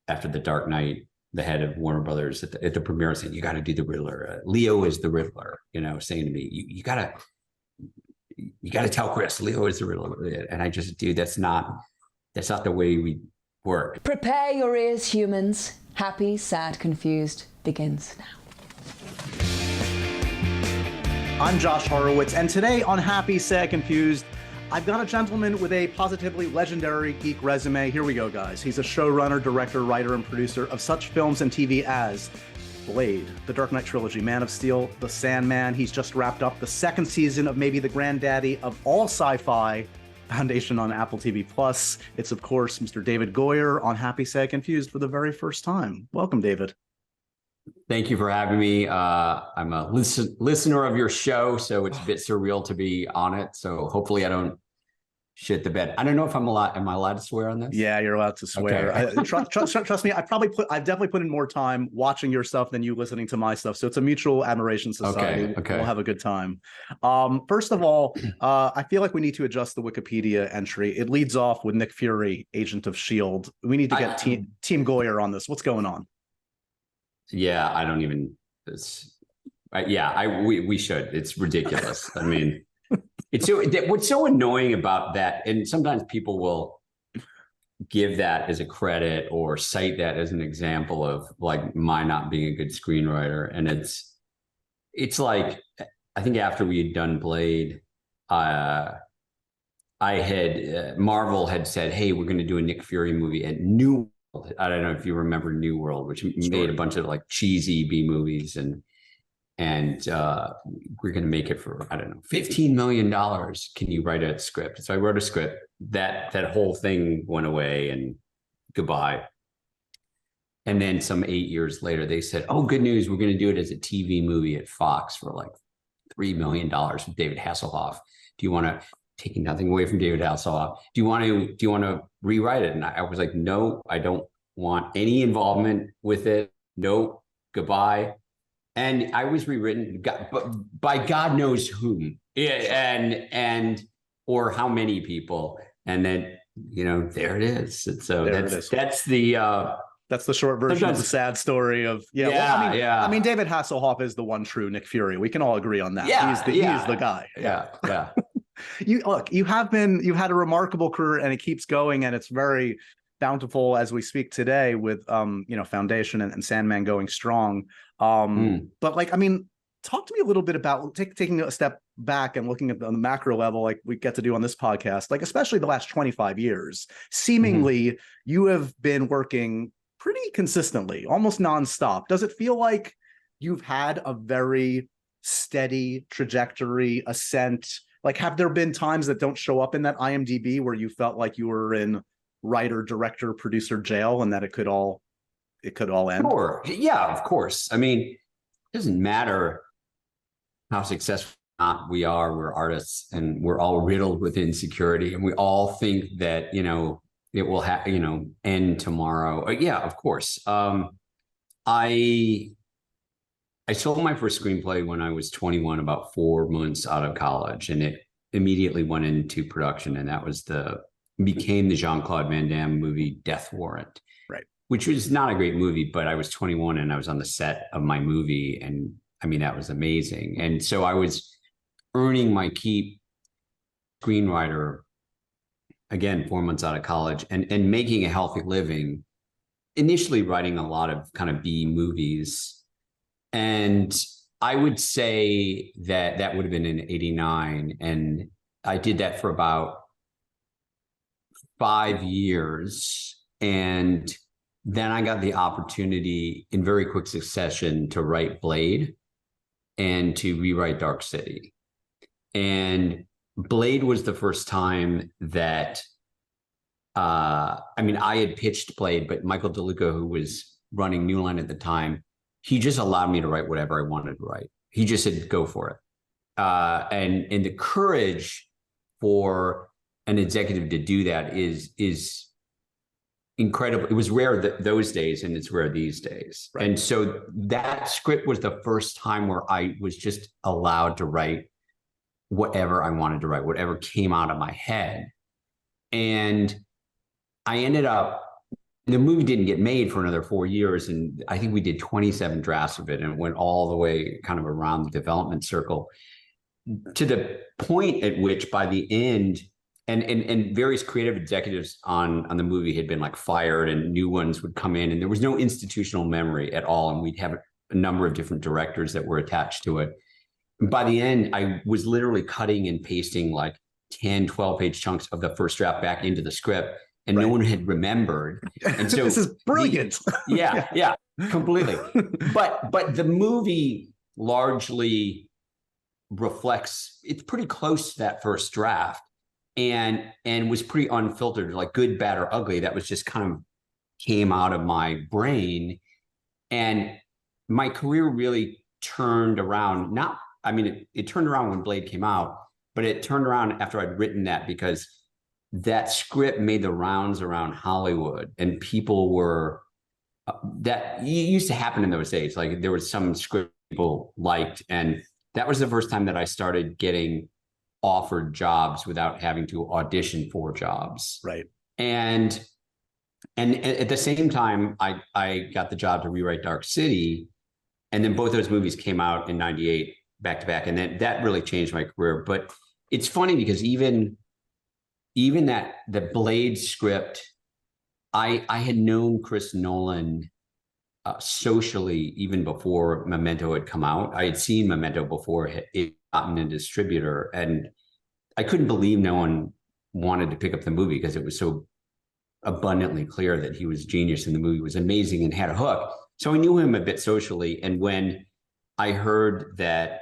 after The Dark Knight, the head of Warner Brothers at the premiere saying, "You got to do the Riddler. Leo is the Riddler." Saying to me, "You got to tell Chris Leo is the Riddler." And I just, dude, that's not the way we work. Prepare your ears, humans. Happy, Sad, Confused begins now. I'm Josh Horowitz, and today on Happy, Sad, Confused, I've got a gentleman with a positively legendary geek resume. Here we go, guys. He's a showrunner, director, writer, and producer of such films and TV as Blade, The Dark Knight Trilogy, Man of Steel, The Sandman. He's just wrapped up the second season of maybe the granddaddy of all sci-fi, Foundation on Apple TV+. It's, of course, Mr. David Goyer on Happy, Sad, Confused for the very first time. Welcome, David. Thank you for having me. I'm a listener of your show, so it's a bit surreal to be on it. So hopefully I don't shit the bed. I don't know if am I allowed to swear on this? Yeah, you're allowed to swear. Okay. Trust me, I've definitely put in more time watching your stuff than you listening to my stuff. So it's a mutual admiration society. Okay. We'll have a good time. First of all, I feel like we need to adjust the Wikipedia entry. It leads off with Nick Fury, Agent of S.H.I.E.L.D. We need to get Team Goyer on this. What's going on? Yeah, I don't even. We should. It's ridiculous. I mean, what's so annoying about that, and sometimes people will give that as a credit or cite that as an example of like my not being a good screenwriter, and it's like I think after we had done Blade, Marvel had said, "Hey, we're going to do a Nick Fury movie at New." I don't know if you remember New World, which made a bunch of like cheesy B movies, and we're going to make it for, I don't know, $15 million. Can you write a script? So I wrote a script. That whole thing went away and goodbye. And then some 8 years later, they said, "Oh, good news. We're going to do it as a TV movie at Fox for like $3 million with David Hasselhoff. Do you want to?" Taking nothing away from David Hasselhoff. Do you want to rewrite it? And I was like, no, I don't want any involvement with it. No, goodbye. And I was rewritten, but by God knows whom, and or how many people. And then there it is. And so that's the short version of the sad story of I mean, David Hasselhoff is the one true Nick Fury. We can all agree on that. He's the guy. Yeah. You've had a remarkable career, and it keeps going, and it's very bountiful as we speak today with Foundation and Sandman going strong. But like, I mean, talk to me a little bit about taking a step back and looking at the macro level, like we get to do on this podcast, like especially the last 25 years. Seemingly, you have been working pretty consistently, almost nonstop. Does it feel like you've had a very steady trajectory, ascent? Like, have there been times that don't show up in that IMDb where you felt like you were in writer, director, producer jail, and that it could all end? Sure. Yeah, of course. I mean, it doesn't matter how successful we are. We're artists, and we're all riddled with insecurity, and we all think that it will end tomorrow. Yeah, of course. I sold my first screenplay when I was 21, about 4 months out of college, and it immediately went into production, and that became the Jean-Claude Van Damme movie Death Warrant, right? Which was not a great movie, but I was 21 and I was on the set of my movie, and I mean, that was amazing. And so I was earning my keep screenwriter, again, 4 months out of college, and making a healthy living, initially writing a lot of kind of B movies. And I would say that would have been in 89. And I did that for about 5 years. And then I got the opportunity in very quick succession to write Blade and to rewrite Dark City. And Blade was the first time that, I had pitched Blade, but Michael DeLuca, who was running New Line at the time, he just allowed me to write whatever I wanted to write. He just said, go for it. And the courage for an executive to do that is incredible. It was rare those days, and it's rare these days. Right. And so that script was the first time where I was just allowed to write whatever I wanted to write, whatever came out of my head. And I ended up the movie didn't get made for another 4 years. And I think we did 27 drafts of it, and it went all the way kind of around the development circle, to the point at which by the end, and various creative executives on the movie had been like fired, and new ones would come in, and there was no institutional memory at all. And we'd have a number of different directors that were attached to it. And by the end, I was literally cutting and pasting like 10, 12-page chunks of the first draft back into the script, and no one had remembered. And so this is brilliant. Yeah, completely. But the movie largely reflects, it's pretty close to that first draft, and was pretty unfiltered, like good, bad, or ugly. That was just kind of came out of my brain. And my career really turned around. It turned around when Blade came out, but it turned around after I'd written that, because that script made the rounds around Hollywood, and people were, that used to happen in those days. Like there was some script people liked, and that was the first time that I started getting offered jobs without having to audition for jobs. Right. And at the same time, I got the job to rewrite Dark City, and then both those movies came out in '98 back to back, and that really changed my career. But it's funny because even that the Blade script, I had known Chris Nolan socially even before Memento had come out. I had seen Memento before it gotten a distributor, and I couldn't believe no one wanted to pick up the movie, because it was so abundantly clear that he was genius and the movie was amazing and had a hook. So I knew him a bit socially. And when I heard that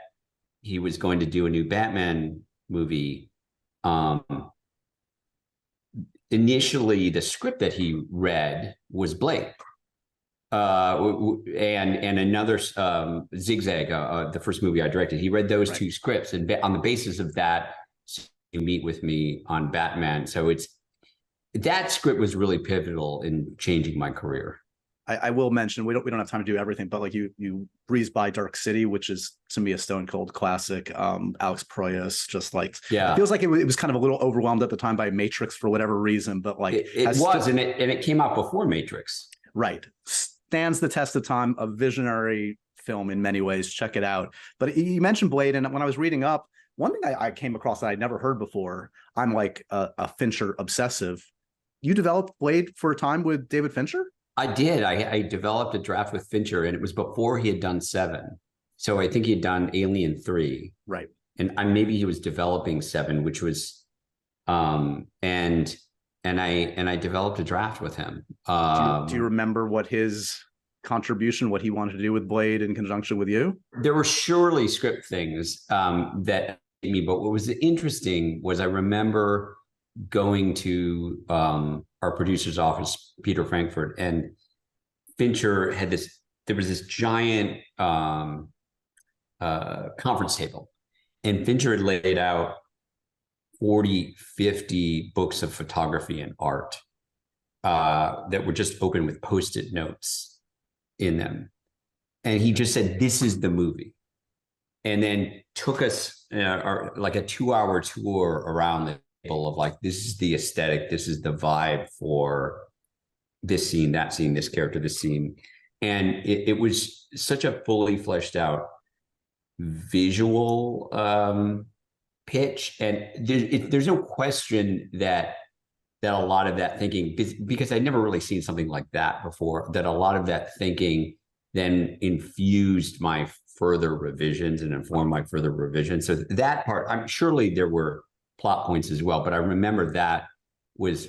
he was going to do a new Batman movie, initially the script that he read was Blade, and another Zigzag, the first movie I directed. He read those two scripts, and on the basis of that, you meet with me on Batman. So that script was really pivotal in changing my career. I will mention, we don't have time to do everything, but like you breezed by Dark City, which is to me a stone cold classic. Alex Proyas, just like, it feels like it was kind of a little overwhelmed at the time by Matrix for whatever reason, but like it was, and it came out before Matrix. Right. Stands the test of time, a visionary film in many ways. Check it out. But you mentioned Blade, and when I was reading up, one thing I came across that I'd never heard before, I'm like a Fincher obsessive. You developed Blade for a time with David Fincher? I did. I developed a draft with Fincher, and it was before he had done 7. So I think he had done Alien 3. Right. And maybe he was developing 7, which was, and I developed a draft with him. Do you remember what his contribution, what he wanted to do with Blade in conjunction with you? There were surely script things that made me, but what was interesting was I remember going to our producer's office, Peter Frankfurt, and Fincher had there was this giant conference table, and Fincher had laid out 40, 50 books of photography and art that were just open with Post-it notes in them. And he just said, "This is the movie." And then took us like a 2-hour tour around the table of like, this is the aesthetic, this is the vibe for this scene, that scene, this character, this scene. And it was such a fully fleshed out visual pitch. And there's no question that a lot of that thinking, because I'd never really seen something like that before, that a lot of that thinking then infused my further revisions and informed my further revisions. So that part, surely there were plot points as well, but I remember that was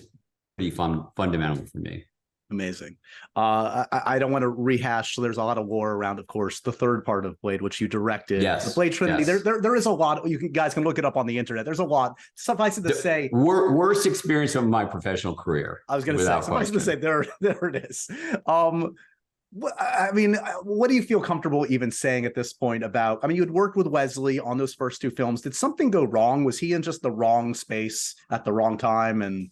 pretty fundamental for me. Amazing. I don't want to rehash. So there's a lot of lore around, of course, the third part of Blade, which you directed. Yes. The Blade Trinity. Yes. There is a lot. You guys can look it up on the internet. There's a lot. Suffice it to say, worst experience of my professional career. I was going to say, suffice it to say, there it is. I mean, what do you feel comfortable even saying at this point about, I mean, you had worked with Wesley on those first 2 films. Did something go wrong? Was he in just the wrong space at the wrong time and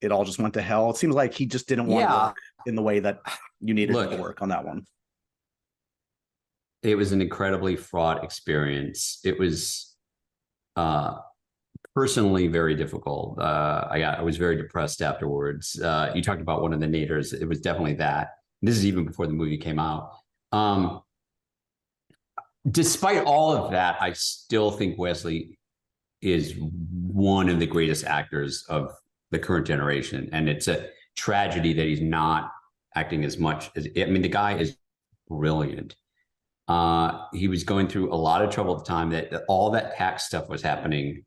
it all just went to hell? It seems like he just didn't want to work in the way that you needed to work on that one. It was an incredibly fraught experience. It was personally very difficult. I was very depressed afterwards. You talked about one of the naders. It was definitely that. This is even before the movie came out. Despite all of that, I still think Wesley is one of the greatest actors of the current generation. And it's a tragedy that he's not acting as much as, I mean, the guy is brilliant. He was going through a lot of trouble at the time that all that tax stuff was happening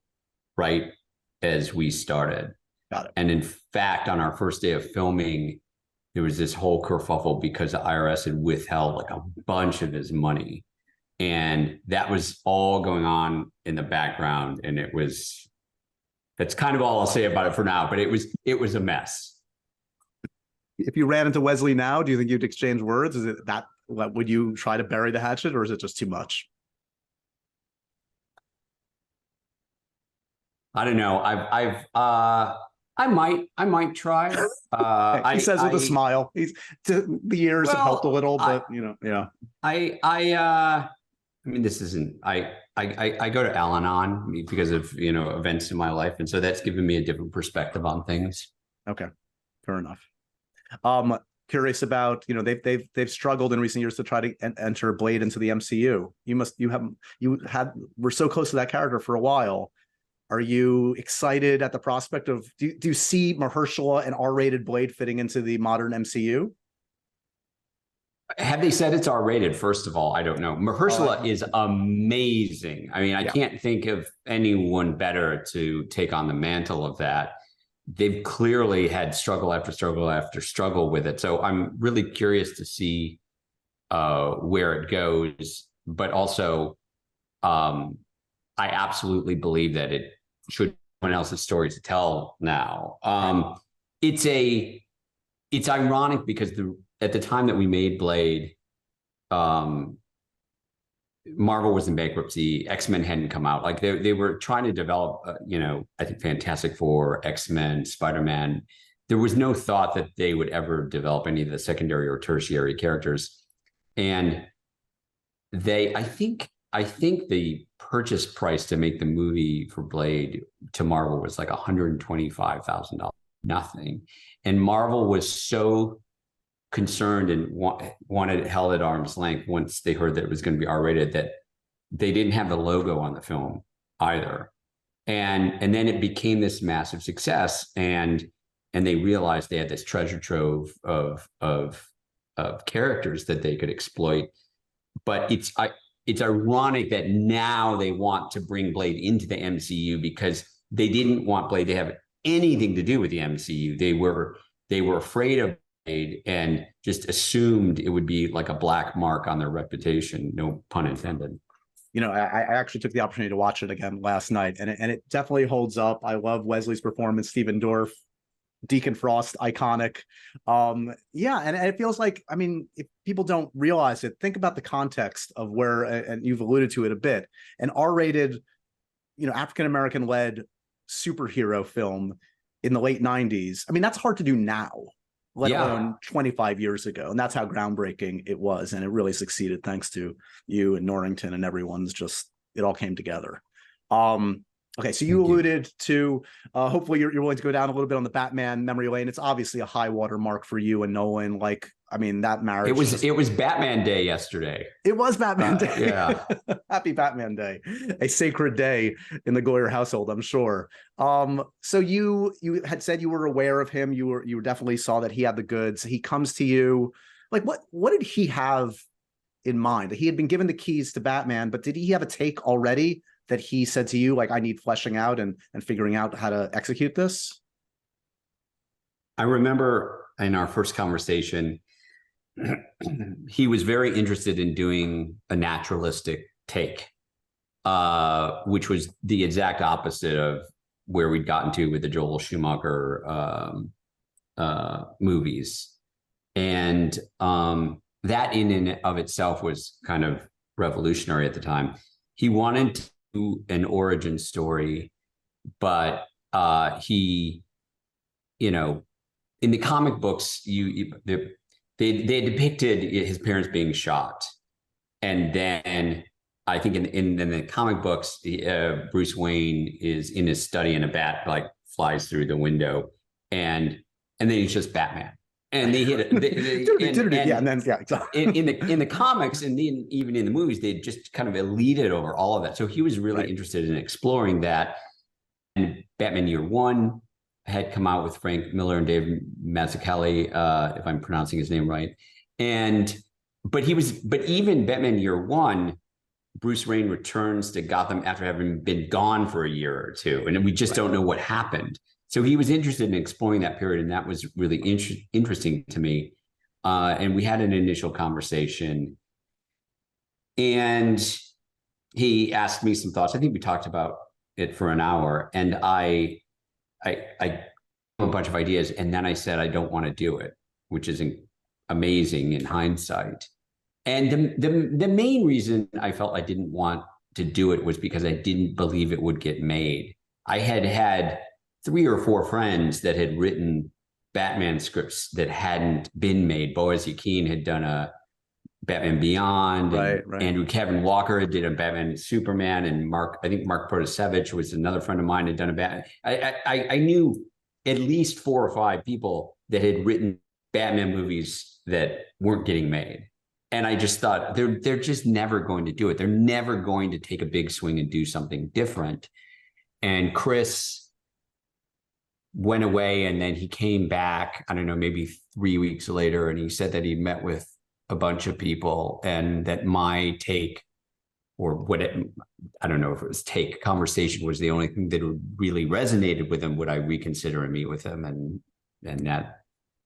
right as we started. Got it. And in fact, on our first day of filming, there was this whole kerfuffle because the IRS had withheld like a bunch of his money. And that was all going on in the background. And that's kind of all I'll say about it for now, but it was a mess. If you ran into Wesley now, do you think you'd exchange words? Is it that, would you try to bury the hatchet, or is it just too much? I don't know. I might try. He says with a smile. The years have helped a little, but yeah. I mean, this isn't. I go to Al-Anon because of events in my life, and so that's given me a different perspective on things. Okay, fair enough. Curious about they've struggled in recent years to try to enter Blade into the MCU. We're so close to that character for a while. Are you excited at the prospect of do you see Mahershala and R-rated Blade fitting into the modern MCU? Have they said it's R-rated? First of all, I don't know. Mahershala is amazing. I mean, I can't think of anyone better to take on the mantle of that. They've clearly had struggle after struggle after struggle with it. So I'm really curious to see where it goes. But also, I absolutely believe that it should be someone else's story to tell now. It's ironic because at the time that we made Blade, Marvel was in bankruptcy. X-Men hadn't come out. Like they were trying to develop, I think Fantastic Four, X-Men, Spider-Man. There was no thought that they would ever develop any of the secondary or tertiary characters. And I think the purchase price to make the movie for Blade to Marvel was like $125,000, nothing. And Marvel was so concerned and wanted it held at arm's length once they heard that it was going to be R-rated that they didn't have the logo on the film either. And then it became this massive success, and they realized they had this treasure trove of characters that they could exploit. But it's ironic that now they want to bring Blade into the MCU because they didn't want Blade to have anything to do with the MCU. They were afraid of Blade and just assumed it would be like a black mark on their reputation. No pun intended. I actually took the opportunity to watch it again last night, and it definitely holds up. I love Wesley's performance, Stephen Dorff, Deacon Frost, iconic. And it feels like, I mean, if people don't realize it, think about the context of where, and you've alluded to it a bit, an R-rated, African-American led superhero film in the late 90s. I mean, that's hard to do now, let alone 25 years ago. And that's how groundbreaking it was. And it really succeeded thanks to you and Norrington and everyone's it all came together. Okay, so you alluded to, hopefully you're willing to go down a little bit on the Batman memory lane. It's obviously a high water mark for you and Nolan. That marriage. It was Batman Day yesterday. It was Batman Day. Yeah. Happy Batman Day. A sacred day in the Goyer household, I'm sure. So you had said you were aware of him. You definitely saw that he had the goods. He comes to you. Like what did he have in mind? He had been given the keys to Batman, but did he have a take already that he said to you, like, I need fleshing out and figuring out how to execute this? I remember in our first conversation, he was very interested in doing a naturalistic take, which was the exact opposite of where we'd gotten to with the Joel Schumacher movies. And that in and of itself was kind of revolutionary at the time. He wanted to do an origin story, but he, in the comic books, they depicted his parents being shot, and then I think in the comic books, Bruce Wayne is in his study and a bat like flies through the window, and then he's just Batman. And they hit it. Yeah, and then in the comics and then even in the movies, they just kind of eluded over all of that. So he was really interested in exploring that. And Batman Year One had come out with Frank Miller and Dave Mazzucchelli, if I'm pronouncing his name right. But even Batman Year One, Bruce Wayne returns to Gotham after having been gone for a year or two, and we just don't know what happened. So he was interested in exploring that period, and that was really interesting to me. And we had an initial conversation, and he asked me some thoughts. I think we talked about it for an hour, and I a bunch of ideas, and then I said I don't want to do it, which is amazing in hindsight. And the main reason I felt I didn't want to do it was because I didn't believe it would get made. I had 3 or 4 friends that had written Batman scripts that hadn't been made. Boaz Yakin had done a Batman Beyond, and Andrew Kevin Walker did a Batman Superman, and I think Mark Protasevich was another friend of mine, had done a Batman. I knew at least 4 or 5 people that had written Batman movies that weren't getting made. And I just thought they're just never going to do it. They're never going to take a big swing and do something different. And Chris went away, and then he came back, I don't know, maybe 3 weeks later, and he said that he met with a bunch of people, and that my take, or I don't know if it was conversation was the only thing that really resonated with him. Would I reconsider and meet with him? And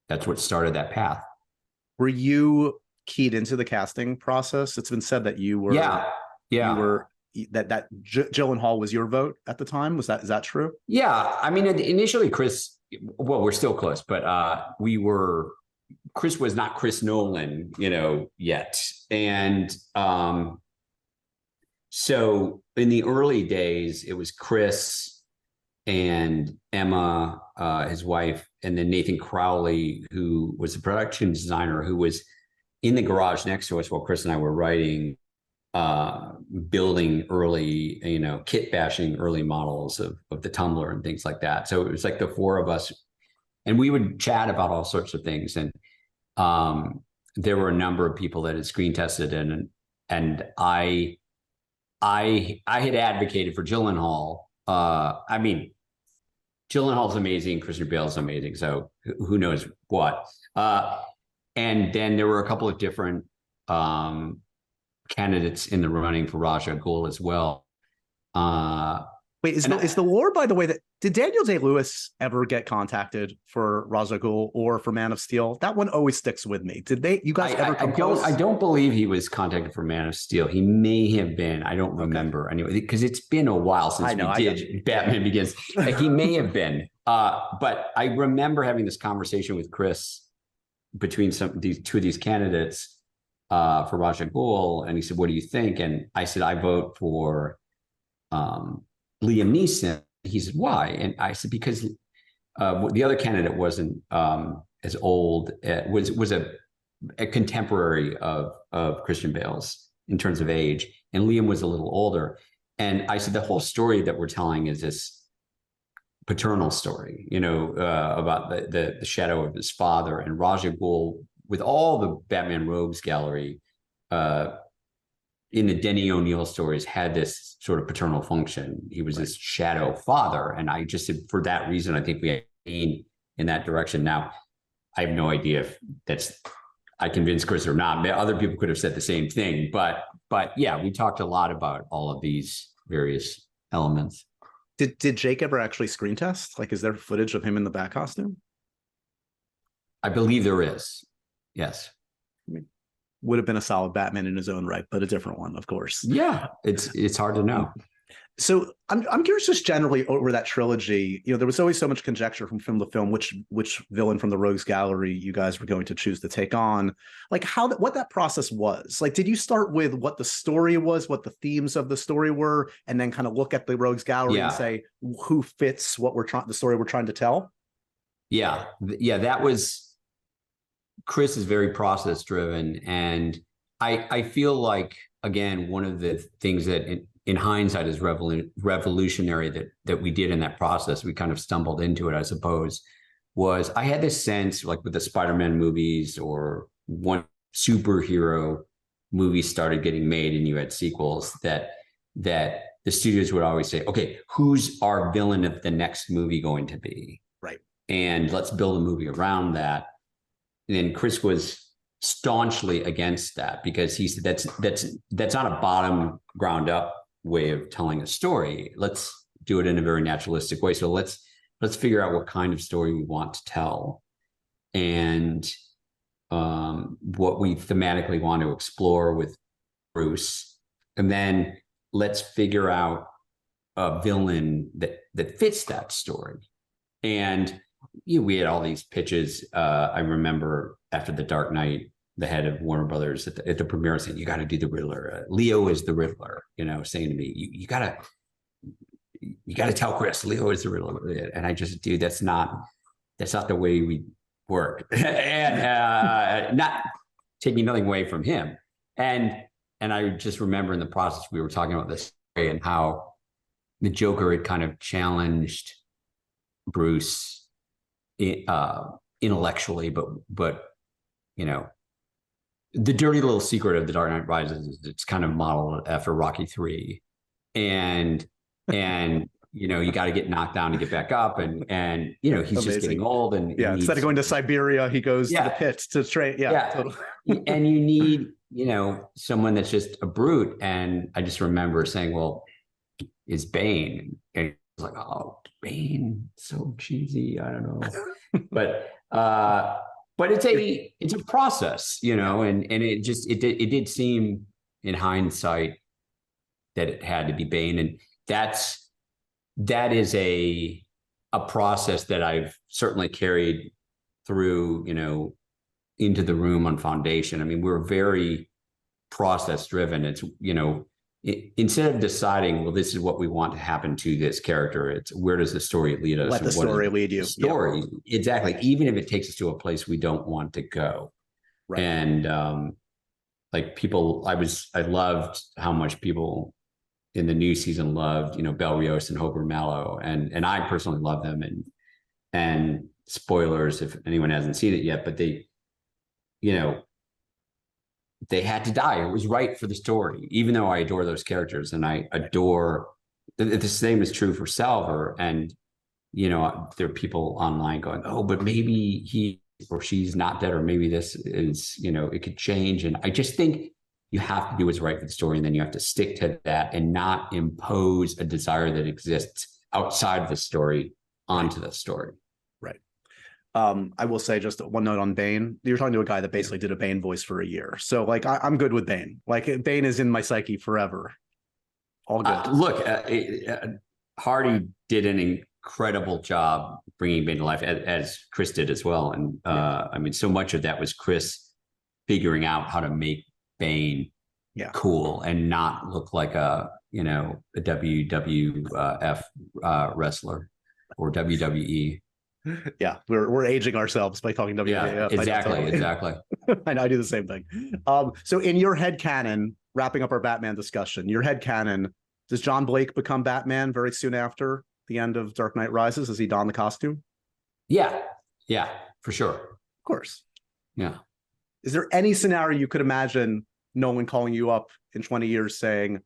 that's what started that path. Were you keyed into the casting process? It's been said that you were, you were, that Gyllenhaal was your vote at the time. Is that true? Yeah. I mean, initially Chris, well, we're still close, but Chris was not Chris Nolan, yet. And so in the early days, it was Chris and Emma, his wife, and then Nathan Crowley, who was the production designer, who was in the garage next to us while Chris and I were writing, building early, kit bashing early models of the Tumbler and things like that. So it was like the 4 of us, and we would chat about all sorts of things. And there were a number of people that had screen tested, and I had advocated for Gyllenhaal. I mean, Gyllenhaal's amazing, Christian Bale's amazing, so who knows what. And then there were a couple of different candidates in the running for Ra's al Ghul as well. Wait, is the lore, by the way, that did Daniel Day-Lewis ever get contacted for Ra's al Ghul or for Man of Steel? That one always sticks with me. Did you guys ever come close? I don't believe he was contacted for Man of Steel. He may have been. I don't remember anyway, because it's been a while since we did Batman Begins. He may have been. But I remember having this conversation with Chris between these 2 of these candidates for Ra's al Ghul, and he said, "What do you think?" And I said, "I vote for Liam Neeson." He said, "Why?" And I said, "Because the other candidate wasn't as old, was a contemporary of Christian Bale's in terms of age, and Liam was a little older." And I said, "The whole story that we're telling is this paternal story, about the shadow of his father, and Ra's al Ghul, with all the Batman Rogues Gallery in the Denny O'Neil stories, had this sort of paternal function. He was this shadow father." And I just said, for that reason, I think we aim in that direction. Now, I have no idea if I convinced Chris or not. Other people could have said the same thing, but yeah, we talked a lot about all of these various elements. Did Jake ever actually screen test? Like, is there footage of him in the bat costume? I believe there is. Yes. Would have been a solid Batman in his own right, but a different one, of course. Yeah, it's hard to know. So I'm curious, just generally over that trilogy, there was always so much conjecture from film to film, which villain from the Rogues Gallery you guys were going to choose to take on, like what that process was. Like, did you start with what the story was, what the themes of the story were, and then kind of look at the Rogues Gallery and say who fits the story we're trying to tell? Yeah, that was, Chris is very process driven, and I feel like, again, one of the things that in hindsight is revolutionary that we did in that process, we kind of stumbled into it, I suppose, was I had this sense, like with the Spider-Man movies or one superhero movie started getting made and you had sequels, that the studios would always say, okay, who's our villain of the next movie going to be? Right. And let's build a movie around that. And Chris was staunchly against that because he said that's not a bottom ground up way of telling a story. Let's do it in a very naturalistic way. So let's figure out what kind of story we want to tell, and what we thematically want to explore with Bruce, and then let's figure out a villain that fits that story. And we had all these pitches. I remember after The Dark Knight, the head of Warner Brothers at the premiere saying, "You got to do the Riddler. Leo is the Riddler." Saying to me, "You got to tell Chris Leo is the Riddler." And I just, dude, that's not the way we work. And not taking nothing away from him. And I just remember in the process we were talking about this and how the Joker had kind of challenged Bruce intellectually, but the dirty little secret of The Dark Knight Rises is it's kind of modeled after Rocky III, and you got to get knocked down to get back up, and he's Amazing. Just getting old, and instead of going to Siberia, he goes to the pit to train. Totally. And you need someone that's just a brute. And I just remember saying, "Well, is Bane?" And he was like, "Oh, Bane, so cheesy. I don't know," but it's a process, and it did seem in hindsight that it had to be Bane, and that is a process that I've certainly carried through, into the room on Foundation. I mean, we're very process driven. It's, instead of deciding, well, this is what we want to happen to this character, it's where does the story lead us? Let the story lead you. Story, exactly. Even if it takes us to a place we don't want to go. Right. And like people, I loved how much people in the new season loved, Bel Rios and Hober Mallow, and I personally love them. And spoilers if anyone hasn't seen it yet, but they had to die. It was right for the story, even though I adore those characters, and I adore the same is true for Salver. And there are people online going, "Oh, but maybe he or she's not dead, or maybe this is, it could change." And I just think you have to do what's right for the story, and then you have to stick to that and not impose a desire that exists outside of the story onto the story. Right. I will say just one note on Bane. You're talking to a guy that basically did a Bane voice for a year. So like, I'm good with Bane. Like Bane is in my psyche forever. All good. Look, Hardy did an incredible job bringing Bane to life, as Chris did as well. And I mean, so much of that was Chris figuring out how to make Bane cool and not look like a WWF wressler or WWE. Yeah, we're aging ourselves by talking WWF. Yeah, exactly. I know, I do the same thing. So in your headcanon, wrapping up our Batman discussion, your headcanon, does John Blake become Batman very soon after the end of Dark Knight Rises? Does he don the costume? Yeah, for sure. Of course. Yeah. Is there any scenario you could imagine Nolan calling you up in 20 years saying,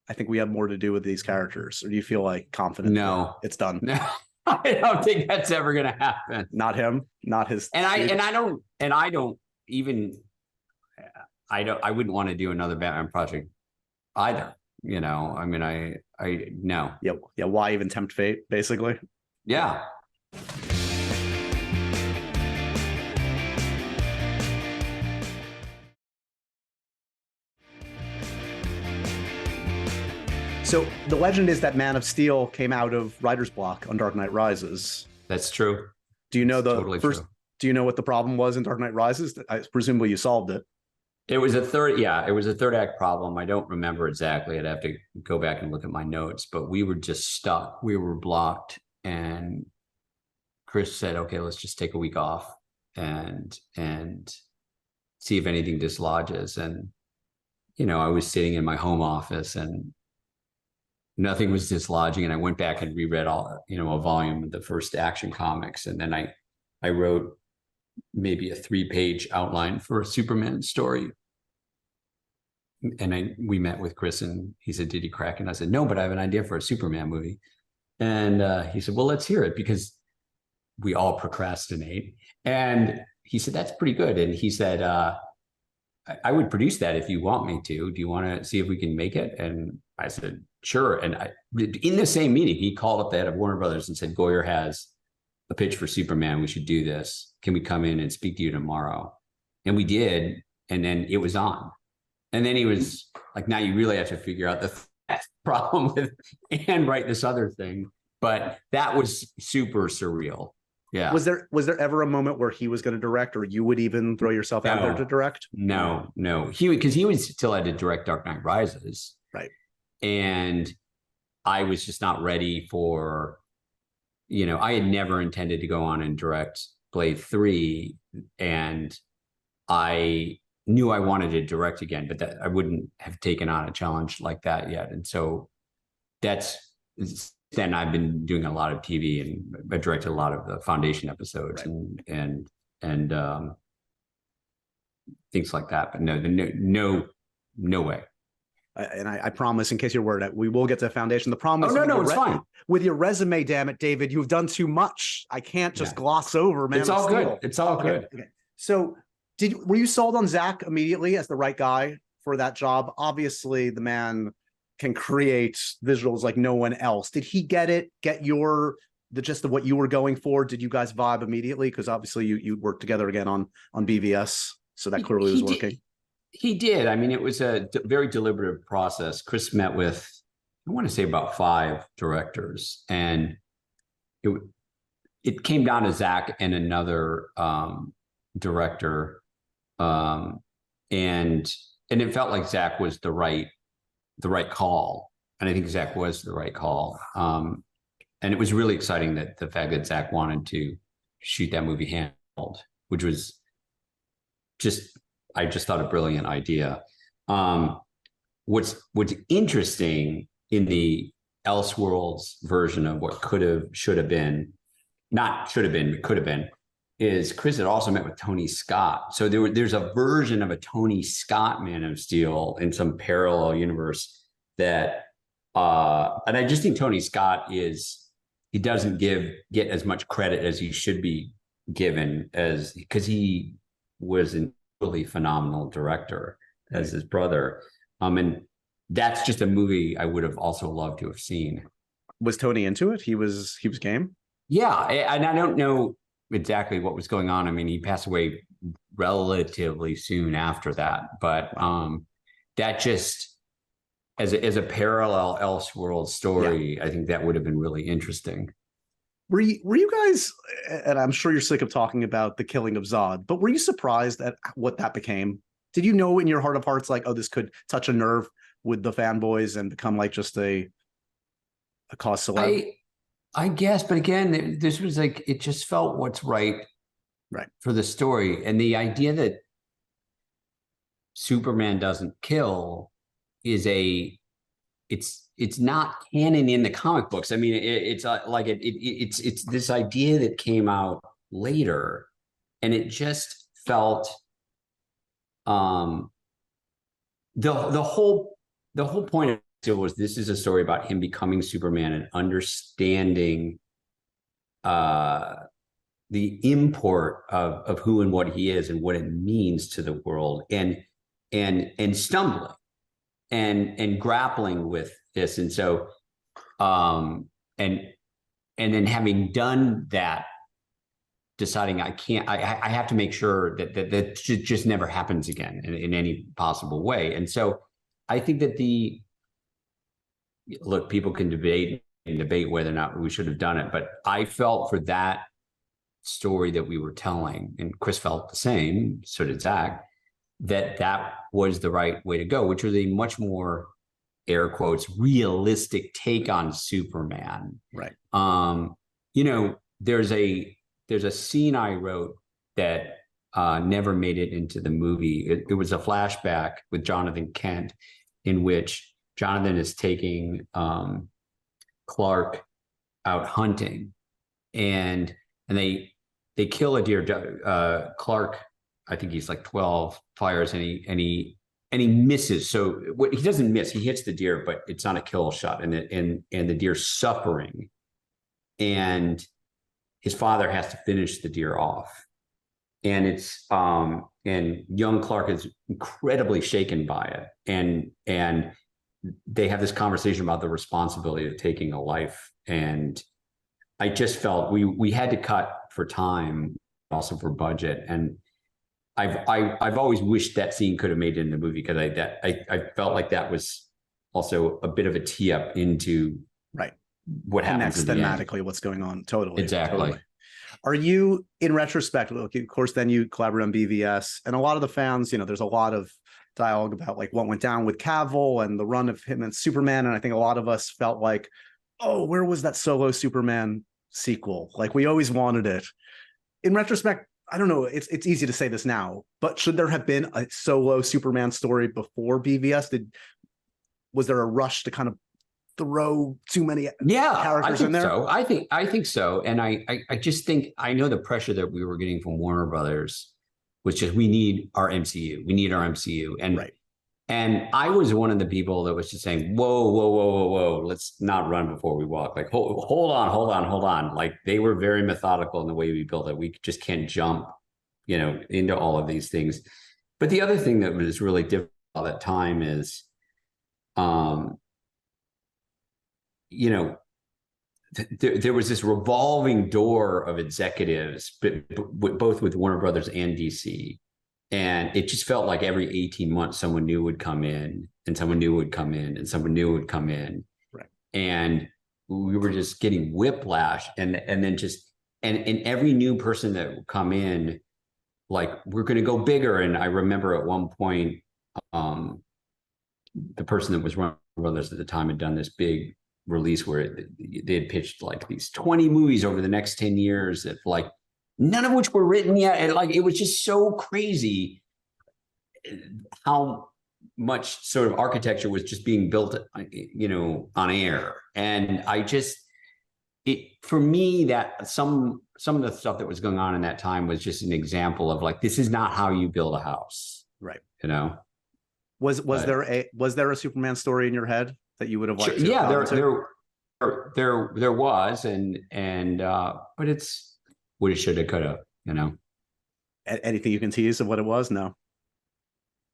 "I think we have more to do with these characters"? Or do you feel like confident? No, it's done. No, I don't think that's ever going to happen. Not him, not his. I wouldn't want to do another Batman project either. I mean, I no. Yeah. Why even tempt fate, basically? Yeah. So the legend is that Man of Steel came out of writer's block on Dark Knight Rises. That's true. Do you know totally first? True. Do you know what the problem was in Dark Knight Rises? Presumably you solved it. It was a third act problem. I don't remember exactly. I'd have to go back and look at my notes, but we were just stuck. We were blocked, and Chris said, "Okay, let's just take a week off and see if anything dislodges." And I was sitting in my home office and nothing was dislodging. And I went back and reread all, a volume of the first Action Comics. And then I wrote maybe a 3-page outline for a Superman story. And we met with Chris and he said, did he crack? And I said, no, but I have an idea for a Superman movie. And he said, well, let's hear it, because we all procrastinate. And he said, that's pretty good. And he said, I would produce that if you want me to. Do you want to see if we can make it? And I said, sure. And in the same meeting, he called up the head of Warner Brothers and said, Goyer has a pitch for Superman. We should do this. Can we come in and speak to you tomorrow? And we did. And then it was on. And then he was like, now you really have to figure out the problem with and write this other thing. But that was super surreal. Yeah. Was there ever a moment where he was going to direct, or you would even throw yourself out there to direct? No. Because he was still had to direct Dark Knight Rises. Right. And I was just not ready for, I had never intended to go on and direct Blade 3. And I knew I wanted to direct again, but that I wouldn't have taken on a challenge like that yet. And so then I've been doing a lot of TV, and I directed a lot of the Foundation episodes, right, and things like that. But no way. And I promise, in case you're worried, we will get to Foundation. The problem is, it's fine. With your resume, damn it, David, you've done too much. I can't just gloss over, man. It's all good. It's all good. Okay. So were you sold on Zach immediately as the right guy for that job? Obviously, the man can create visuals like no one else. Did he get the gist of what you were going for? Did you guys vibe immediately? Because obviously you worked together again on BVS, so that clearly was working. He did. I mean, it was a very deliberative process. Chris met with, I want to say, about 5 directors, and it came down to Zach and another director, and it felt like Zach was the right call, and I think Zach was the right call. And it was really exciting that the fact that Zach wanted to shoot that movie handheld, which was I just thought a brilliant idea. What's interesting in the Elseworlds version of what could have, should have been, not should have been, but could have been, is Chris had also met with Tony Scott. So there's a version of a Tony Scott Man of Steel in some parallel universe that, and I just think Tony Scott he doesn't get as much credit as he should be given, because he was an really phenomenal director as his brother. And that's just a movie I would have also loved to have seen. Was Tony into it? He was game? Yeah. And I don't know exactly what was going on. I mean, he passed away relatively soon after that, but that just as a parallel Elseworld story, I think that would have been really interesting. Were you guys, and I'm sure you're sick of talking about the killing of Zod, but were you surprised at what that became? Did you know in your heart of hearts, like, oh, this could touch a nerve with the fanboys and become like just a cause celeb? I guess, but again, this was like, it just felt what's right for the story. And the idea that Superman doesn't kill is it's not canon in the comic books. I mean, it's this idea that came out later, and it just felt the whole point of it was, this is a story about him becoming Superman and understanding the import of who and what he is and what it means to the world, and stumbling and grappling with this. And so and then having done that, deciding I have to make sure that just never happens again in any possible way. And so I think that look, people can debate whether or not we should have done it, but I felt for that story that we were telling, and Chris felt the same, so did Zach, that was the right way to go, which was a much more, air quotes, realistic take on Superman. Right. There's a scene I wrote that never made it into the movie. It was a flashback with Jonathan Kent in which Jonathan is taking Clark out hunting, and they kill a deer. Clark, I think he's like 12, fires, and he misses. So he doesn't miss. He hits the deer, but it's not a kill shot, and the deer's suffering, and his father has to finish the deer off. And it's and young Clark is incredibly shaken by it, and they have this conversation about the responsibility of taking a life. And I just felt we had to cut for time, also for budget. And I've always wished that scene could have made it in the movie, because I felt like that was also a bit of a tee up into what happens thematically, what's going on. Totally. Exactly. Are you, in retrospect, look, of course, then you collaborate on BVS, and a lot of the fans, there's a lot of dialogue about like what went down with Cavill and the run of him and Superman. And I think a lot of us felt like, oh, where was that solo Superman sequel? Like, we always wanted it. In retrospect, I don't know, it's easy to say this now, but should there have been a solo Superman story before BVS? Was there a rush to kind of throw too many characters in there? So. I think so. And I just think, I know the pressure that we were getting from Warner Brothers was just, we need our MCU. We need our MCU. And I was one of the people that was just saying, whoa, let's not run before we walk. Like, hold on. Like, they were very methodical in the way we built it. We just can't jump, into all of these things. But the other thing that was really difficult at that time is, there was this revolving door of executives, but both with Warner Brothers and DC. And it just felt like every 18 months, someone new would come in, and someone new would come in, and someone new would come in. Right. And we were just getting whiplash. And then every new person that would come in, like, we're going to go bigger. And I remember at one point, the person that was running Brothers at the time had done this big release where they had pitched like these 20 movies over the next 10 years that, like, none of which were written yet. And like, it was just so crazy how much sort of architecture was just being built, on air. And for me, that some of the stuff that was going on in that time was just an example of like, this is not how you build a house. Right. Was there a Superman story in your head that you would have liked to? Yeah, there was, but it's woulda, shoulda, coulda, Anything you can tease of what it was? No.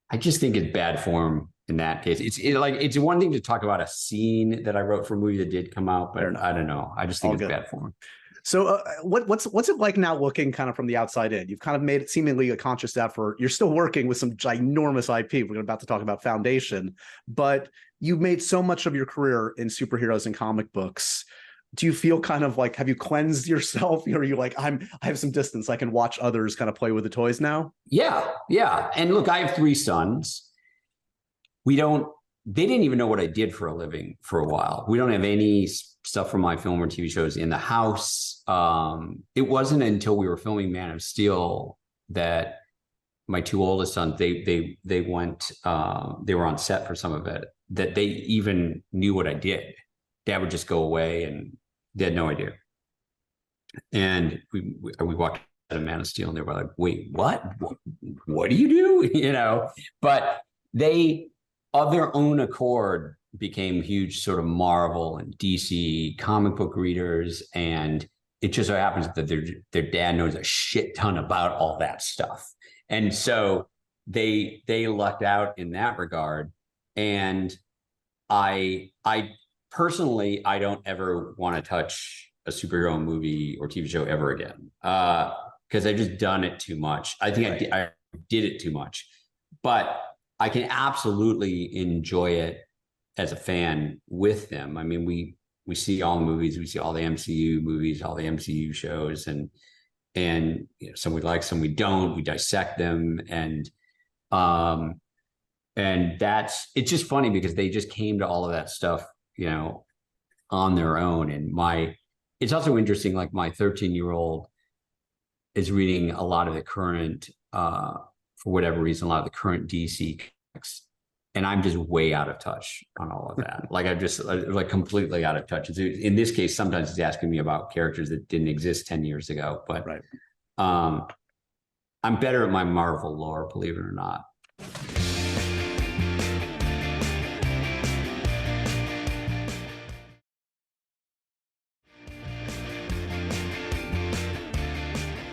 I just think it's bad form in that case. It's one thing to talk about a scene that I wrote for a movie that did come out, but I don't know. I just think it's bad form. So what's it like now, looking kind of from the outside in? You've kind of made it seemingly a conscious effort. You're still working with some ginormous IP. We're about to talk about Foundation, but you've made so much of your career in superheroes and comic books. Do you feel kind of like, have you cleansed yourself? Or are you like, I have some distance, I can watch others kind of play with the toys now? Yeah. And look, I have 3 sons. They didn't even know what I did for a living for a while. We don't have any stuff from my film or TV shows in the house. It wasn't until we were filming Man of Steel that my 2 oldest sons, they went, they were on set for some of it, that they even knew what I did. Dad would just go away and they had no idea. And we walked out of Man of Steel and they were like, wait, what do you do? But they, of their own accord, became huge sort of Marvel and DC comic book readers. And it just so happens that their dad knows a shit ton about all that stuff. And so they lucked out in that regard. And I personally, I don't ever want to touch a superhero movie or TV show ever again, because I've just done it too much. I think I did it too much, but I can absolutely enjoy it as a fan with them. I mean, we see all the movies, we see all the MCU movies, all the MCU shows, and some we like, some we don't. We dissect them, and it's just funny because they just came to all of that stuff, on their own. And it's also interesting, like my 13-year-old is reading a lot of the current for whatever reason, a lot of the current DC comics, and I'm just way out of touch on all of that. Like I'm just like completely out of touch. In this case, sometimes he's asking me about characters that didn't exist 10 years ago, but Right. I'm better at my Marvel lore, believe it or not.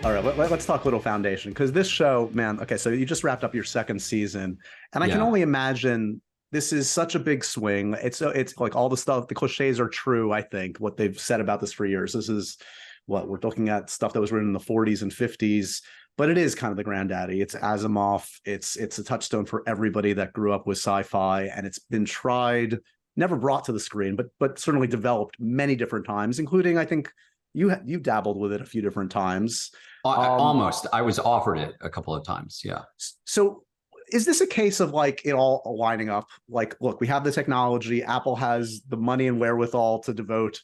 All right, let's talk a little Foundation, because this show, man, okay, so you just wrapped up your second season, and I can only imagine this is such a big swing. It's like all the stuff, the cliches are true, I think, what they've said about this for years. This is what we're looking at, stuff that was written in the 40s and 50s, but it is kind of the granddaddy. It's Asimov. It's a touchstone for everybody that grew up with sci-fi, and it's been tried, never brought to the screen, but certainly developed many different times, including, I think, you dabbled with it a few different times. Almost. I was offered it a couple of times. Yeah. So is this a case of like it all lining up? Like, look, we have the technology. Apple has the money and wherewithal to devote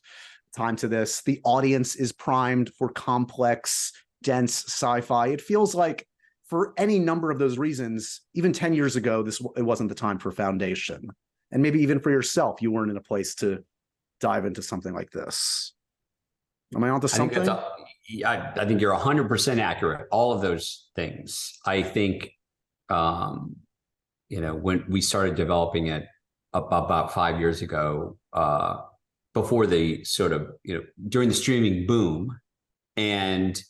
time to this. The audience is primed for complex, dense sci-fi. It feels like for any number of those reasons, even 10 years ago, it wasn't the time for Foundation. And maybe even for yourself, you weren't in a place to dive into something like this. Am I onto something? I think you're 100% accurate. All of those things. I think, when we started developing it about 5 years ago, before the sort of, during the streaming boom, and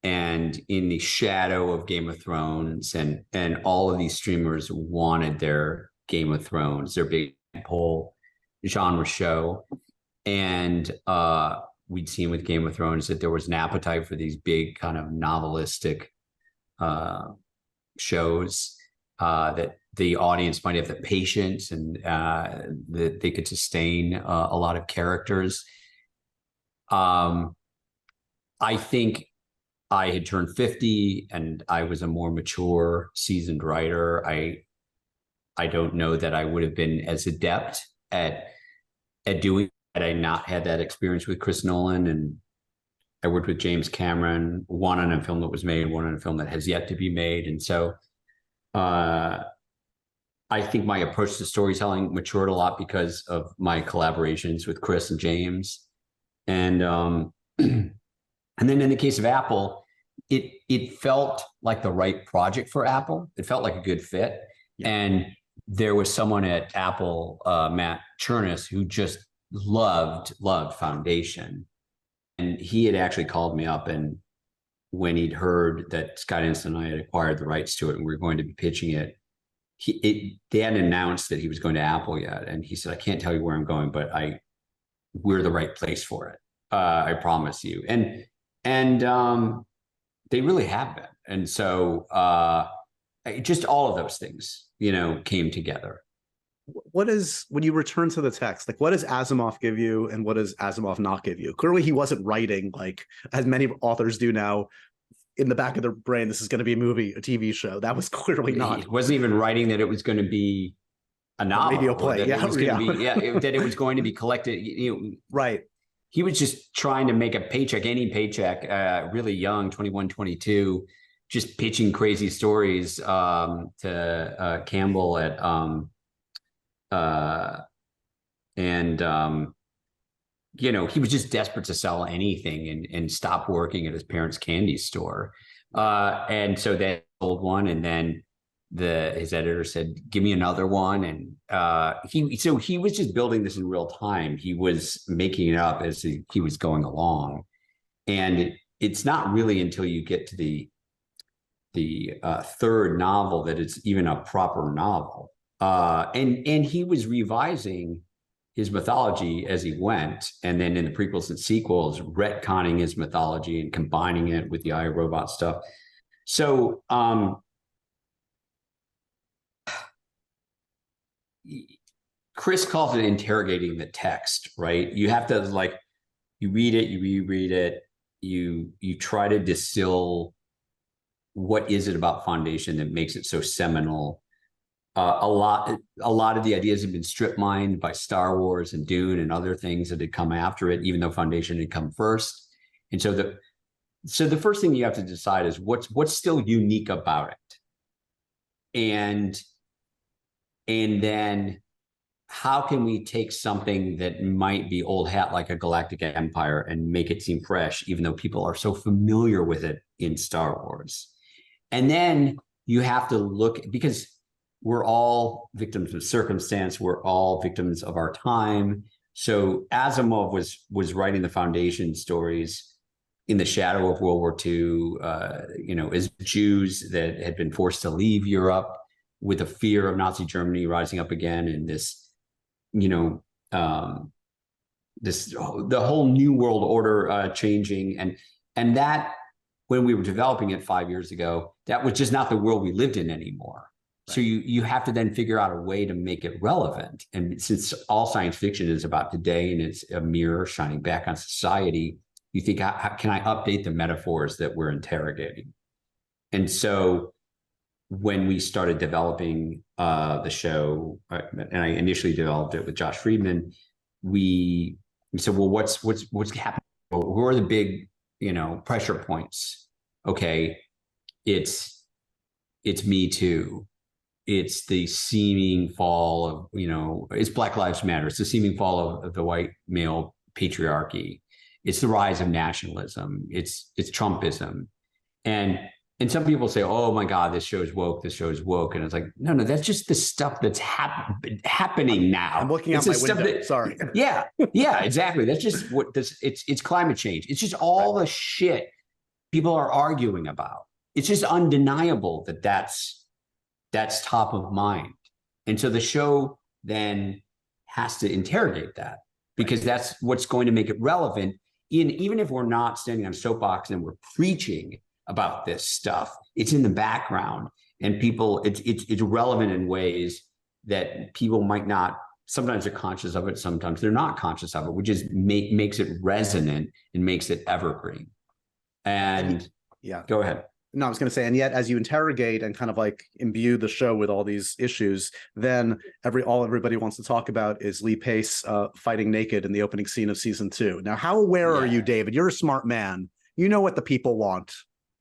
in the shadow of Game of Thrones, and all of these streamers wanted their Game of Thrones, their big pole genre show, and we'd seen with Game of Thrones that there was an appetite for these big kind of novelistic shows that the audience might have the patience and that they could sustain a lot of characters. I think I had turned 50 and I was a more mature, seasoned writer. I don't know that I would have been as adept at doing. Had I not had that experience with Chris Nolan, and I worked with James Cameron, one on a film that was made, one on a film that has yet to be made. And so I think my approach to storytelling matured a lot because of my collaborations with Chris and James. And then in the case of Apple, it felt like the right project for Apple. It felt like a good fit. Yeah. And there was someone at Apple, Matt Chernis, who just loved Foundation, and he had actually called me up, and when he'd heard that Skydance and I had acquired the rights to it and we were going to be pitching it, they hadn't announced that he was going to Apple yet, and he said, I can't tell you where I'm going, but we're the right place for it, I promise you. And they really have been. And so just all of those things came together. What is, when you return to the text, like what does Asimov give you and what does Asimov not give you? Clearly he wasn't writing, like as many authors do now, in the back of their brain, this is going to be a movie, a TV show. That was clearly not. He wasn't even writing that it was going to be a novel. Radio play. That it was going to be collected. Right. He was just trying to make a paycheck, any paycheck, really young, 21, 22, just pitching crazy stories to Campbell at he was just desperate to sell anything and stop working at his parents' candy store. And so they sold one, and then his editor said, give me another one. And he was just building this in real time. He was making it up as he was going along. And it's not really until you get to the third novel that it's even a proper novel. And he was revising his mythology as he went, and then in the prequels and sequels, retconning his mythology and combining it with the iRobot stuff. So Chris calls it interrogating the text, right? You have to you read it, you reread it, you try to distill what is it about Foundation that makes it so seminal. A lot of the ideas have been strip mined by Star Wars and Dune and other things that had come after it, even though Foundation had come first. And so so the first thing you have to decide is what's still unique about it, and then how can we take something that might be old hat like a galactic empire and make it seem fresh, even though people are so familiar with it in Star Wars. And then you have to look, because we're all victims of circumstance, we're all victims of our time. So Asimov was writing the foundation stories in the shadow of World War II, as Jews that had been forced to leave Europe with the fear of Nazi Germany rising up again, and this, the whole new world order changing, and that, when we were developing it 5 years ago, that was just not the world we lived in anymore. Right. So you have to then figure out a way to make it relevant. And since all science fiction is about today and it's a mirror shining back on society, you think, how can I update the metaphors that we're interrogating? And so when we started developing the show, and I initially developed it with Josh Friedman, we said, well, what's happening? Who are the big, pressure points? Okay, it's Me Too. It's the seeming fall of, it's Black Lives Matter. It's the seeming fall of the white male patriarchy. It's the rise of nationalism. It's Trumpism. And some people say, oh my God, this show is woke. This show is woke. And it's like, no, that's just the stuff that's happening now. I'm looking out my window. Sorry. Yeah, exactly. That's just what this, it's climate change. It's just all the shit people are arguing about. It's just undeniable that that's top of mind. And so the show then has to interrogate that, because that's what's going to make it relevant. Even if we're not standing on a soapbox and we're preaching about this stuff, it's in the background, and people, it's relevant in ways that people might not, sometimes they're conscious of it, sometimes they're not conscious of it, which is makes it resonant and makes it evergreen. And yeah, go ahead. No, I was going to say, and yet as you interrogate and kind of like imbue the show with all these issues, then everybody wants to talk about is Lee Pace fighting naked in the opening scene of season 2. Now, how aware are you, David? You're a smart man. You know what the people want.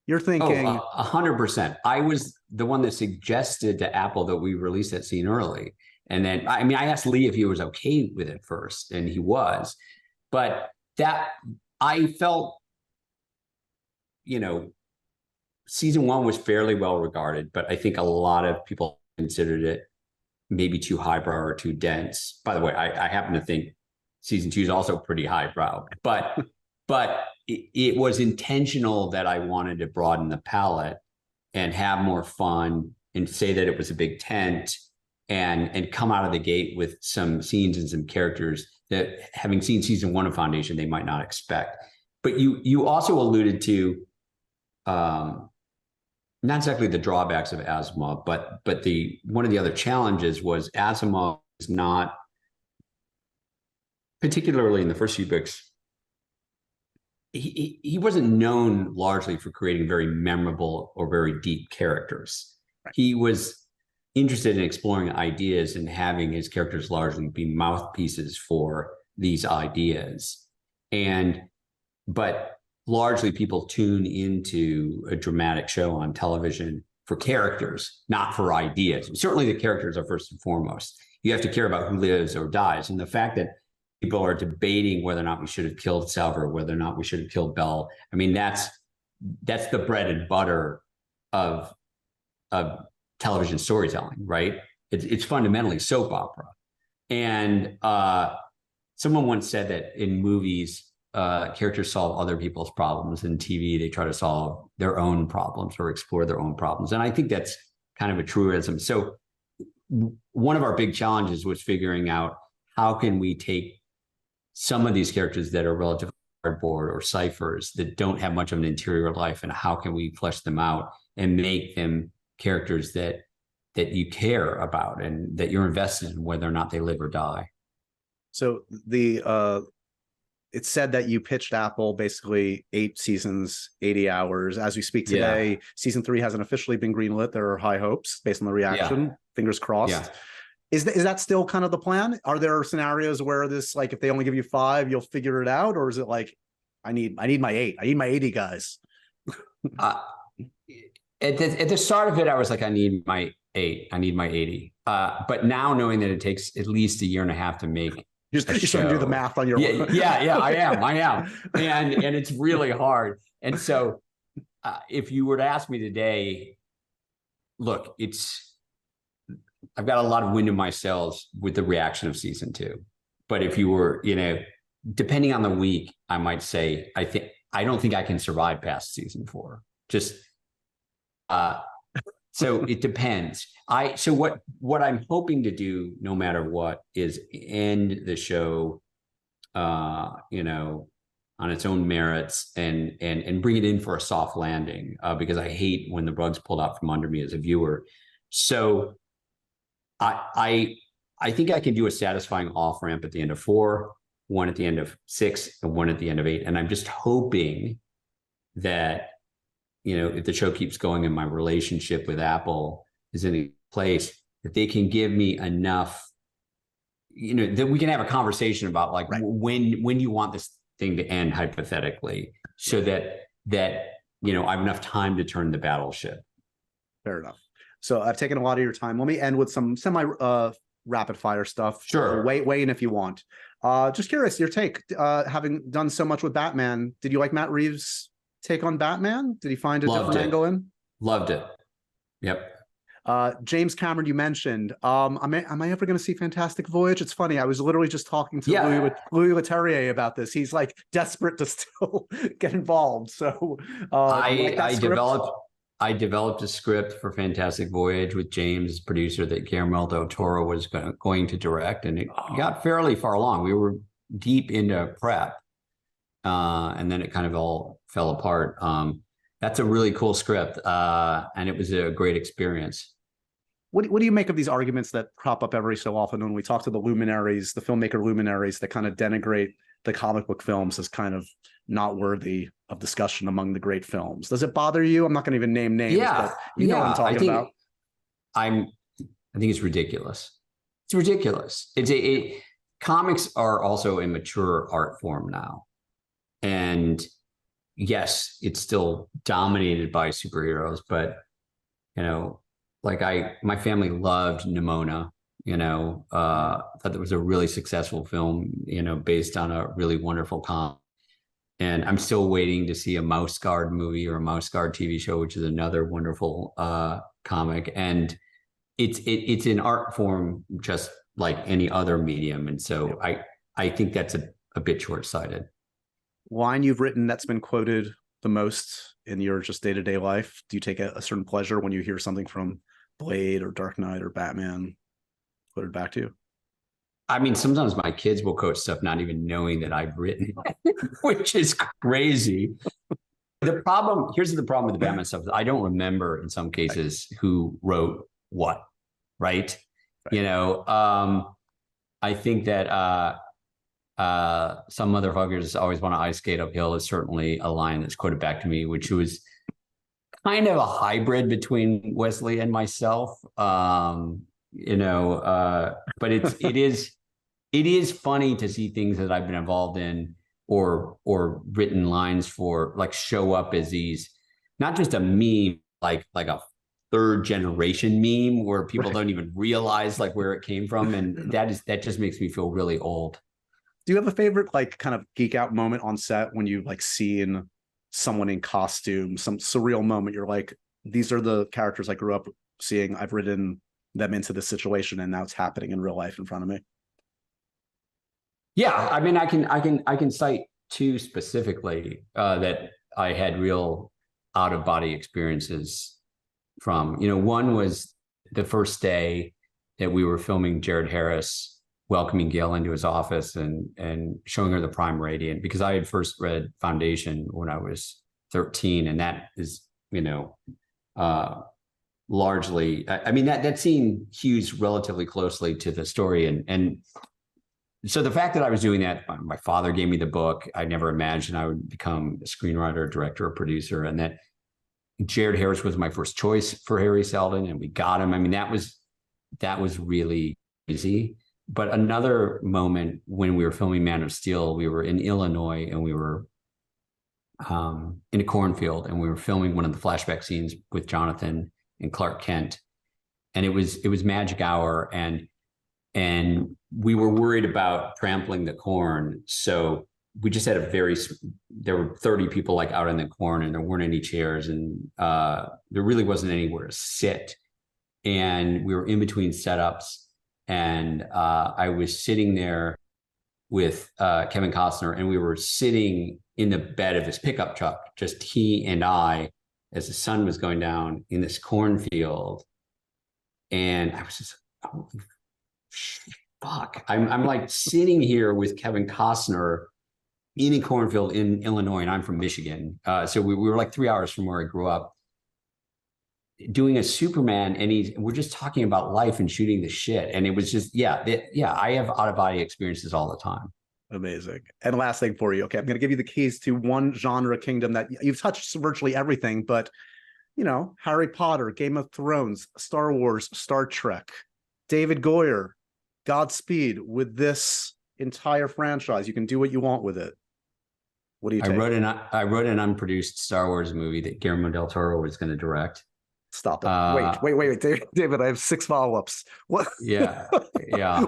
You're thinking 100%. I was the one that suggested to Apple that we release that scene early. And then, I asked Lee if he was okay with it first, and he was. But that, I felt, season 1 was fairly well regarded, but I think a lot of people considered it maybe too highbrow or too dense. By the way, I happen to think season 2 is also pretty highbrow, but it was intentional that I wanted to broaden the palette and have more fun and say that it was a big tent and come out of the gate with some scenes and some characters that, having seen season 1 of Foundation, they might not expect. But you also alluded to not exactly the drawbacks of Asimov, but one of the other challenges was Asimov is not, particularly in the first few books, he wasn't known largely for creating very memorable or very deep characters. Right. He was interested in exploring ideas and having his characters largely be mouthpieces for these ideas. But largely people tune into a dramatic show on television for characters, not for ideas. Certainly the characters are first and foremost. You have to care about who lives or dies. And the fact that people are debating whether or not we should have killed Salvor, whether or not we should have killed Bell, that's the bread and butter of television storytelling, right? It's fundamentally soap opera. And someone once said that in movies, characters solve other people's problems. In TV, they try to solve their own problems or explore their own problems. And I think that's kind of a truism. So one of our big challenges was figuring out how can we take some of these characters that are relatively cardboard or ciphers that don't have much of an interior life, and how can we flesh them out and make them characters that you care about and that you're invested in, whether or not they live or die. So it's said that you pitched Apple basically 8 seasons, 80 hours. As we speak today, season 3 hasn't officially been greenlit. There are high hopes based on the reaction. Yeah. Fingers crossed. Yeah. Is that still kind of the plan? Are there scenarios where this, like, if they only give you 5, you'll figure it out? Or is it like, I need my 8, I need my 80 guys? uh, at the start of it, I was like, I need my 8. I need my 80. But now knowing that it takes at least a year and a half to make You're starting to do the math on your yeah, I am. And it's really hard. And so if you were to ask me today, look, I've got a lot of wind in my sails with the reaction of season 2. But if you were, depending on the week, I might say, I don't think I can survive past season 4. Just so it depends. So what I'm hoping to do, no matter what, is end the show, on its own merits and bring it in for a soft landing, because I hate when the rug's pulled out from under me as a viewer. So I think I can do a satisfying off ramp at the end of 4, one at the end of 6, and one at the end of 8. And I'm just hoping that, if the show keeps going and my relationship with Apple is in a place, that they can give me enough, that we can have a conversation about like when you want this thing to end hypothetically, so that I have enough time to turn the battleship. Fair enough. So I've taken a lot of your time. Let me end with some semi rapid fire stuff. Sure. Weigh in if you want. Just curious, your take, having done so much with Batman, did you like Matt Reeves' take on Batman? Did he find a different angle in? Loved it. Yep. James Cameron, you mentioned. Am I ever going to see Fantastic Voyage? It's funny. I was literally just talking to Louis Leterrier about this. He's like desperate to still get involved. So I developed a script for Fantastic Voyage with James, producer, that Guillermo del Toro was going to direct, and it got fairly far along. We were deep into prep, and then it kind of all fell apart. That's a really cool script, and it was a great experience. What do you make of these arguments that crop up every so often when we talk to the luminaries, the filmmaker luminaries, that kind of denigrate the comic book films as kind of not worthy of discussion among the great films? Does it bother you? I'm not going to even name names, but you know what I'm talking about. I think it's ridiculous. It's ridiculous. Comics are also a mature art form now. And yes, it's still dominated by superheroes, but my family loved Nimona, thought that was a really successful film, based on a really wonderful comic. And I'm still waiting to see a Mouse Guard movie or a Mouse Guard TV show, which is another wonderful comic. And it's an art form just like any other medium. And so I think that's a bit short-sighted. Line you've written that's been quoted the most in your just day-to-day life? Do you take a certain pleasure when you hear something from Blade or Dark Knight or Batman quoted back to you? I mean, sometimes my kids will quote stuff not even knowing that I've written, which is crazy. Here's the problem with the Batman stuff. I don't remember in some cases who wrote what, right? I think that some motherfuckers always want to ice skate uphill is certainly a line that's quoted back to me, which was kind of a hybrid between Wesley and myself. But it is funny to see things that I've been involved in or written lines for, like, show up as these, not just a meme, like a third generation meme where people don't even realize like where it came from. And that just makes me feel really old. Do you have a favorite, like, kind of geek out moment on set when you like seen someone in costume, some surreal moment? You're like, these are the characters I grew up seeing. I've written them into this situation, and now it's happening in real life in front of me. Yeah, I mean, I can cite two specifically that I had real out of body experiences from. One was the first day that we were filming Jared Harris welcoming Gail into his office and showing her the Prime Radiant, because I had first read Foundation when I was 13, and that is, largely, I mean, that scene hews relatively closely to the story, and so the fact that I was doing that, my father gave me the book. I never imagined I would become a screenwriter, director, or producer, and that Jared Harris was my first choice for Harry Seldon, and we got him. I mean, that was really easy. But another moment when we were filming Man of Steel, we were in Illinois and we were in a cornfield, and we were filming one of the flashback scenes with Jonathan and Clark Kent, and it was magic hour, and we were worried about trampling the corn, so we just had there were 30 people like out in the corn, and there weren't any chairs, and there really wasn't anywhere to sit, and we were in between setups, and I was sitting there with Kevin Costner, and we were sitting in the bed of his pickup truck, just he and I, as the sun was going down in this cornfield. And I was just, holy fuck. I'm like sitting here with Kevin Costner in a cornfield in Illinois, and I'm from Michigan. So we were like 3 hours from where I grew up, doing a Superman, and we're just talking about life and shooting the shit. And it was just, I have out-of-body experiences all the time. Amazing. And last thing for you. Okay, I'm going to give you the keys to one genre kingdom that you've touched virtually everything, but Harry Potter, Game of Thrones, Star Wars, Star Trek, David Goyer, Godspeed with this entire franchise. You can do what you want with it. What do you take? I wrote an unproduced Star Wars movie that Guillermo del Toro was going to direct. Stop it. Wait, David, I have 6 follow-ups. What? Yeah.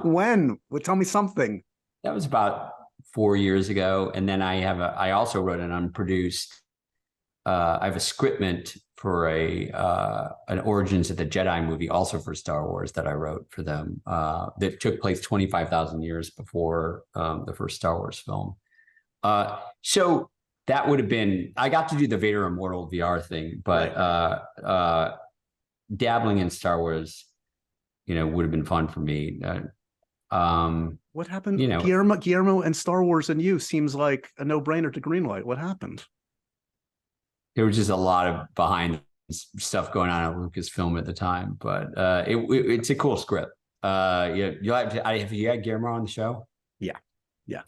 When? Well, tell me something. That was about 4 years ago. And then I also wrote an unproduced, I have a scriptment for an Origins of the Jedi movie, also for Star Wars, that I wrote for them, that took place 25,000 years before the first Star Wars film. So that would have been, I got to do the Vader Immortal VR thing, but dabbling in Star Wars, would have been fun for me. What happened? Guillermo and Star Wars and you seems like a no-brainer to greenlight. What happened? There was just a lot of behind stuff going on at Lucasfilm at the time, but it's a cool script. Have you had Guillermo on the show? Yeah. I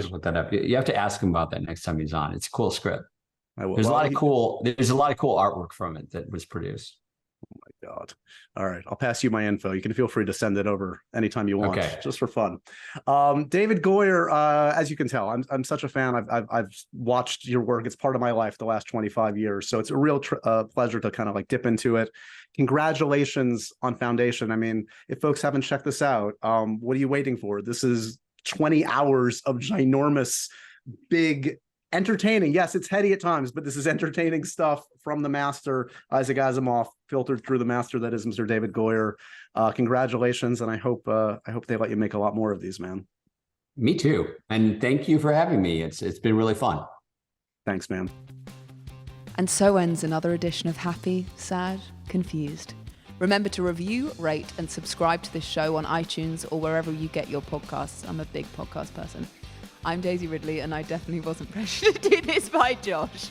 should look that up. You have to ask him about that next time he's on. It's a cool script. There's a lot of cool artwork from it that was produced. Oh my God. All right. I'll pass you my info. You can feel free to send it over anytime you want, just for fun. David Goyer, as you can tell, I'm such a fan. I've watched your work. It's part of my life the last 25 years. So it's a real pleasure to kind of like dip into it. Congratulations on Foundation. I mean, if folks haven't checked this out, what are you waiting for? This is 20 hours of ginormous, big, entertaining. Yes, it's heady at times, but this is entertaining stuff from the master, Isaac Asimov, filtered through the master that is Mr. David Goyer. Congratulations, and I hope they let you make a lot more of these, man. Me too, and thank you for having me. It's been really fun. Thanks, man. And so ends another edition of Happy, Sad, Confused. Remember to review, rate, and subscribe to this show on iTunes or wherever you get your podcasts. I'm a big podcast person. I'm Daisy Ridley, and I definitely wasn't pressured to do this by Josh.